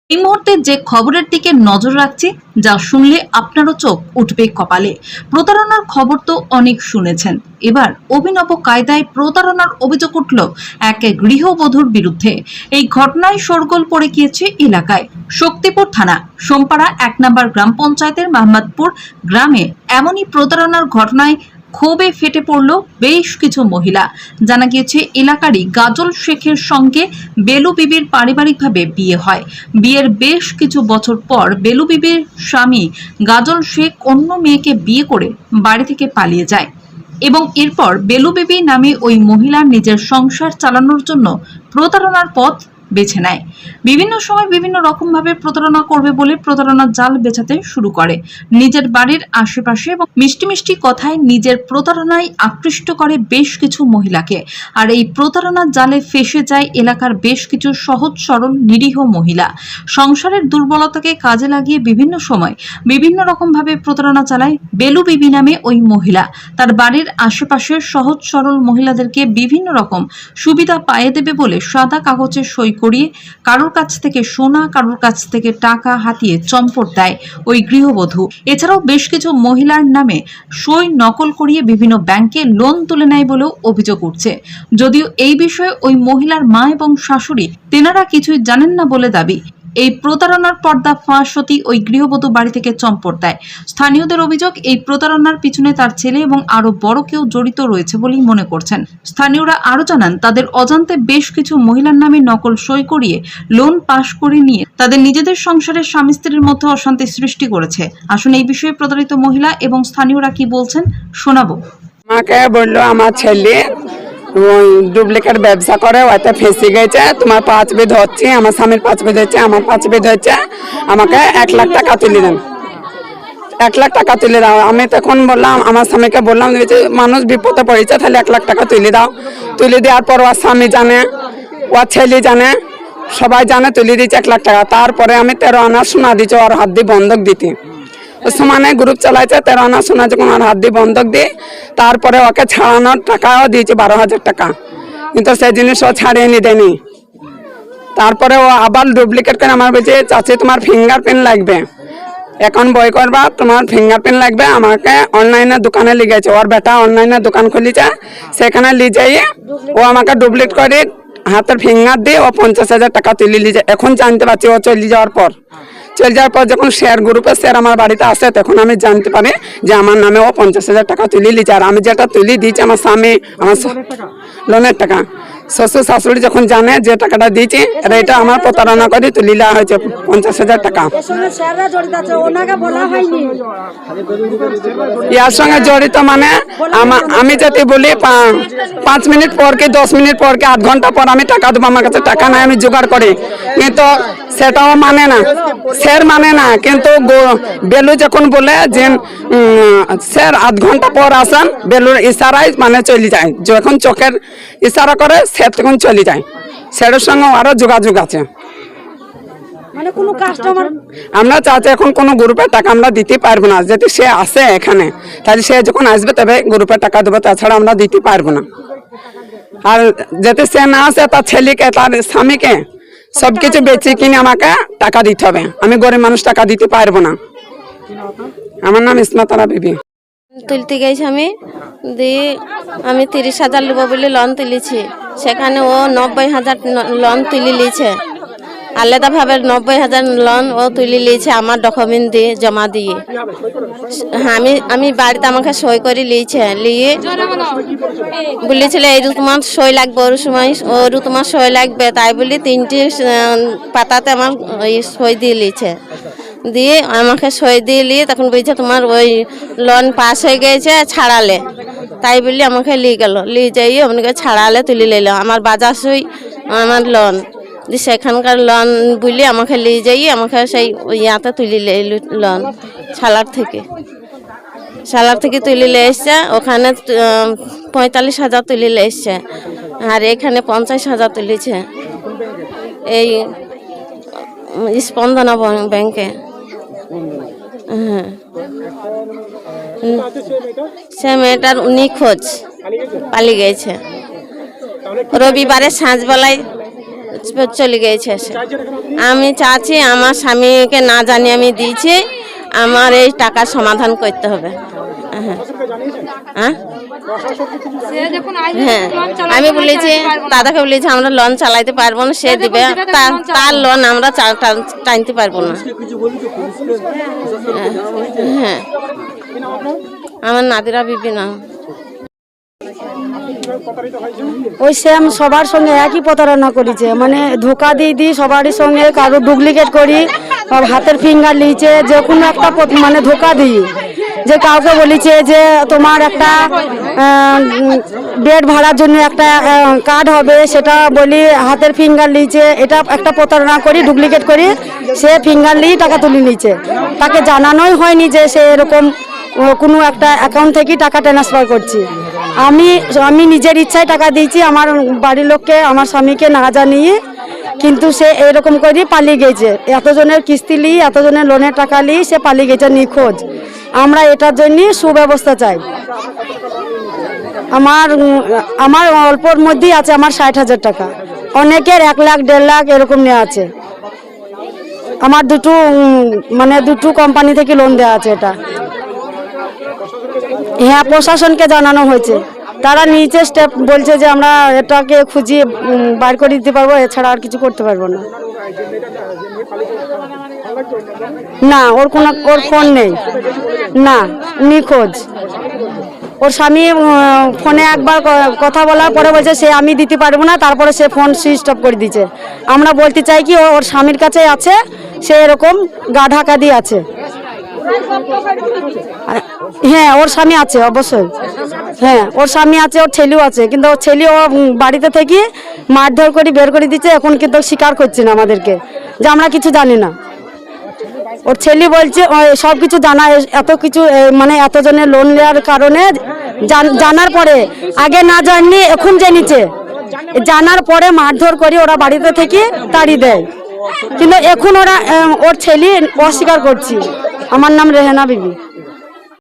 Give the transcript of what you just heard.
এই মুহূর্তে যে খবরের দিকে নজর রাখছি, যা শুনলে আপনারও চোখ উঠবে কপালে। প্রতারণার খবর তো অনেক শুনেছেন, এবার অভিনব কায়দায় প্রতারণার অভিযোগ উঠল এক গৃহবধূর বিরুদ্ধে। এই ঘটনায় শোরগোল পড়ে গিয়েছে এলাকায়। শক্তিপুর থানা সোমপাড়া ১ নম্বর গ্রাম পঞ্চায়েতের মোহাম্মদপুর গ্রামে এমনই প্রতারণার ঘটনায় ক্ষোভে ফেটে পড়ল বেশ কিছু মহিলা। জানা গিয়েছে এলাকারই গাজল শেখের সঙ্গে বেলু বিবির পারিবারিকভাবে বিয়ে হয়। বিয়ের বেশ কিছু বছর পর বেলু বিবির স্বামী গাজল শেখ অন্য মেয়েকে বিয়ে করে বাড়ি থেকে পালিয়ে যায় এবং এরপর বেলু বিবি নামে ওই মহিলা নিজের সংসার চালানোর জন্য প্রতারণার পথ বেছে নেয়। বিভিন্ন সময় বিভিন্ন রকম ভাবে প্রতারণা করবে বলে প্রতারণার জাল বেছাতে শুরু করে। নিজের বাড়ির আশেপাশে এবং মিষ্টি মিষ্টি কথায় নিজের প্রতারণায় আকৃষ্ট করে বেশ কিছু মহিলাকে। আর এই প্রতারণার জালে ফেসে যায় এলাকার বেশ কিছু সহজ সরল নিরীহ মহিলা। সংসারের দুর্বলতাকে কাজে লাগিয়ে বিভিন্ন সময় বিভিন্ন রকম ভাবে প্রতারণা চালায় বেলু বিবি নামে ওই মহিলা। তার বাড়ির আশেপাশের সহজ সরল মহিলাদেরকে বিভিন্ন রকম সুবিধা পাইয়ে দেবে বলে সাদা কাগজে সই করিয়ে কারোর কাছ থেকে সোনা, কারোর কাছ থেকে টাকা হাতিয়ে চম্পট দেয় ওই গৃহবধূ। এছাড়াও বেশ কিছু মহিলার নামে সই নকল করিয়ে বিভিন্ন ব্যাংকে লোন তুলে নেয় বলেও অভিযোগ উঠছে। যদিও এই বিষয়ে ওই মহিলার মা এবং শাশুড়ি তেনারা কিছুই জানেন না বলে দাবি। এই প্রতারণার পর্দা ফাঁস হতেই ওই গৃহবধূ বাড়ি থেকে চম্পট দেয়। স্থানীয়দের অভিযোগ, এই প্রতারণার পিছনে তার ছেলে এবং আরো বড় কেউ জড়িত রয়েছে বলেই মনে করছেন। স্থানীয়রা আরো জানান, তাদের অজান্তে বেশ কিছু মহিলার নামে নকল সই করিয়ে লোন পাশ করে নিয়ে তাদের নিজেদের সংসারের স্বামী স্ত্রীর মধ্যে অশান্তি সৃষ্টি করেছে। আসুন এই বিষয়ে প্রতারিত মহিলা এবং স্থানীয়রা কি বলছেন শোনাবো। আমাকে বললো আমার ছেলে ডুপ্লিকেট ব্যবসা করে, ওইতে ফেঁসে গেছে, তোমার 5 বিধ হচ্ছে, আমার স্বামীর 5 বিধ হচ্ছে, আমার 5 বিধ হচ্ছে, আমাকে 1 লাখ টাকা তুলে দেন, 1 লাখ টাকা তুলে দাও। আমি তখন বললাম, আমার স্বামীকে বললাম যে মানুষ বিপদে পড়েছে, তাহলে 1 লাখ টাকা তুলে দাও। তুলে দেওয়ার পর ওর স্বামী জানে, ওর ছেলে জানে, সবাই জানে, তুলে দিচ্ছে 1 লাখ টাকা। তারপরে আমি 13 আনা সোনা দিচ্ছি ওর হাত দিয়ে বন্ধক দিতে, সমানে গ্রুপ চালাইছে। 13 আনা সোনা যখন ওর হাত দিয়ে বন্ধক দিই, তারপরে ওকে ছাড়ানোর টাকাও দিয়েছে 12,000 টাকা, কিন্তু সেই জিনিস ও ছাড়িয়ে নি দেয়নি। তারপরে ও আবার ডুপ্লিকেট করে আমার বলছে, চাচি তোমার ফিঙ্গারপ্রিন্ট লাগবে, এখন বই করবা, তোমার ফিঙ্গারপ্রিন্ট লাগবে। আমাকে অনলাইনে দোকানে লিখেছে, ওর বেটা অনলাইনে দোকান খুলেছে, সেখানে নিয়ে যাইয়ে ও আমাকে ডুপ্লিকেট করে হাতের ফিঙ্গার দিয়ে ও 50,000 টাকা তুলে নিয়ে যায়। এখন জানতে পারছি ও চলে যাওয়ার পর যখন শেয়ার গ্রুপে শেয়ার আমার বাড়িতে আসে, তখন আমি জানতে পারি যে আমার নামে ও 50,000 টাকা তুলে নিয়েছে। আর আমি যেটা তুলে দিয়েছি আমার স্বামী, আমার লোনের টাকা, শ্বশুর শাশুড়ি যখন জানে যে টাকাটা দিয়েছি, এটা আমার প্রতারণা করে তুলে দেওয়া হয়েছে 50,000 টাকা। ইয়ার সঙ্গে জড়িত মানে আমি যদি বলি 5 মিনিট পর কি 10 মিনিট পর কি আধ ঘন্টা পর আমি টাকা দেবো, আমার কাছে টাকা নাই, আমি জোগাড় করি, কিন্তু সেটাও মানে না, স্যার মানে না। কিন্তু বেলু যখন বলে যে স্যার আধ ঘন্টা পর আসেন, বেলুর ইশারায় মানে চলে যায়, যখন চোখের ইশারা করে স্যার তখন চলে যায়। স্যারের সঙ্গে আরো যোগাযোগ আছে। মানে কোনো কাস্টমার আমরা চাচ্ছি এখন কোনো গ্রুপের টাকা আমরা দিতে পারবো না। যদি সে আসে এখানে, তাহলে সে যখন আসবে তবে গ্রুপের টাকা দেবো, তাছাড়া আমরা দিতে পারবো না। আর যাতে সে না আসে, তার ছেলেকে, তার স্বামীকে সবকিছু বেচে কিনে আমাকে টাকা দিতে হবে। আমি গরিব মানুষ টাকা দিতে পারবো না। আমার নাম ইসমাতারা বিবি। তুলতে গেছি আমি 30,000 নেবো বলে লোন তুলেছি, সেখানে ও 90,000 লোন তুলে নিয়েছে, আলাদাভাবে 90,000 লোন ও তুলে নিয়েছে আমার ডকুমেন্ট দিয়ে জমা দিয়ে। আমি বাড়িতে আমাকে সই করে নিয়েছে, নিয়ে বলেছিল এই তোমার সই লাগবে, ওর সময় ওরও তোমার সই লাগবে, তাই বলে 3টে পাতাতে আমার ওই সই দিয়ে নিয়েছে। দিয়ে আমাকে সই দিয়ে নিয়ে তখন বলছে তোমার ওই লোন পাস হয়ে গেছে, ছাড়ালে, তাই বলি আমাকে নিয়ে গেল, নিয়ে যাইয়ে আমাকে ছাড়ালে তুলে নিল আমার বাজার সই, আমার লোন দিয়ে সেখানকার লোন বলি আমাকে নিয়ে যাইয়ে আমাকে সেই ইয়াতে তুলে লোন সালার থেকে তুলে নিয়ে এসছে। ওখানে 45,000 তুলে নিয়ে এসছে, আর এখানে 50,000 তুলেছে এই স্পন্দনা ব্যাংকে। হ্যাঁ, সে মেয়েটার নিখোঁজ, পালিয়ে গেছে। রবিবারে সাঁঝবেলায় চলে গিয়েছে সে। আমি চাচ্ছি আমার স্বামীকে না জানিয়ে আমি দিয়েছি, আমার এই টাকার সমাধান করতে হবে। হ্যাঁ হ্যাঁ হ্যাঁ আমি বলেছি, দাদাকে বলেছি আমরা লোন চালাইতে পারবো না, সে দিবে, তার লোন আমরা টানতে পারবো না। হ্যাঁ আমার নাদিরা বিবি নাম। ওই সেম সবার সঙ্গে একই প্রতারণা করেছে, মানে ধোকা দিয়ে সবারই সঙ্গে কারো ডুপ্লিকেট করি, হাতের ফিঙ্গার নিয়েছে, যে কোনো একটা মানে ধোকা দিই। যে কাউকে বলেছে যে তোমার একটা বেড ভাড়ার জন্য একটা কার্ড হবে, সেটা বলি হাতের ফিঙ্গার নিয়েছে, এটা একটা প্রতারণা করি, ডুপ্লিকেট করি, সে ফিঙ্গার নিয়ে টাকা তুলে নিয়েছে। তাকে জানানোই হয়নি যে সে এরকম কোনো একটা অ্যাকাউন্ট থেকে টাকা ট্রান্সফার করছি। আমি নিজের ইচ্ছায় টাকা দিয়েছি আমার বাড়ির লোককে, আমার স্বামীকে না জানিয়ে, কিন্তু সে এরকম করে পালিয়ে গেছে। এতজনের কিস্তি নিয়ে, এতজনের লোনের টাকা নিয়ে সে পালিয়ে গেছে নিখোঁজ। আমরা এটার জন্য সুব্যবস্থা চাই। আমার অল্পর মধ্যেই আছে আমার 60,000 টাকা, অনেকের 1 লাখ 1.5 লাখ এরকম নেওয়া আছে। আমার দুটো কোম্পানি থেকে লোন দেওয়া আছে। এটা হ্যাঁ প্রশাসনকে জানানো হয়েছে, তারা নিচে স্টেপ বলছে যে আমরা এটাকে খুঁজিয়ে বার করে দিতে পারবো, এছাড়া আর কিছু করতে পারবো না। না ওর ফোন নেই, না নিখোঁজ। ওর স্বামী ফোনে একবার কথা বলার পরে বলছে সে আমি দিতে পারবো না, তারপরে সে ফোন সুইচ অফ করে দিয়েছে। আমরা বলতে চাই কি ওর স্বামীর কাছে আছে, সে এরকম গা ঢাকা দিয়ে আছে। হ্যাঁ ওর স্বামী আছে অবশ্যই, হ্যাঁ ওর স্বামী আছে, ওর ছেলেও আছে, কিন্তু ওর ছেলে ও বাড়িতে থেকে মারধর করে বের করে দিচ্ছে। এখন কিন্তু স্বীকার করছে না আমাদেরকে যে আমরা কিছু জানি না। ওর ছেলে বলছে সব কিছু জানা, এত কিছু মানে এতজনের লোন নেওয়ার কারণে জানার পরে, আগে না জানি এখন জেনেছে, জানার পরে মারধর করে ওরা বাড়িতে থেকে তাড়িয়ে দেয়। কিন্তু এখন ওর ছেলে অস্বীকার করছে। আমার নাম রেহানা বিবি।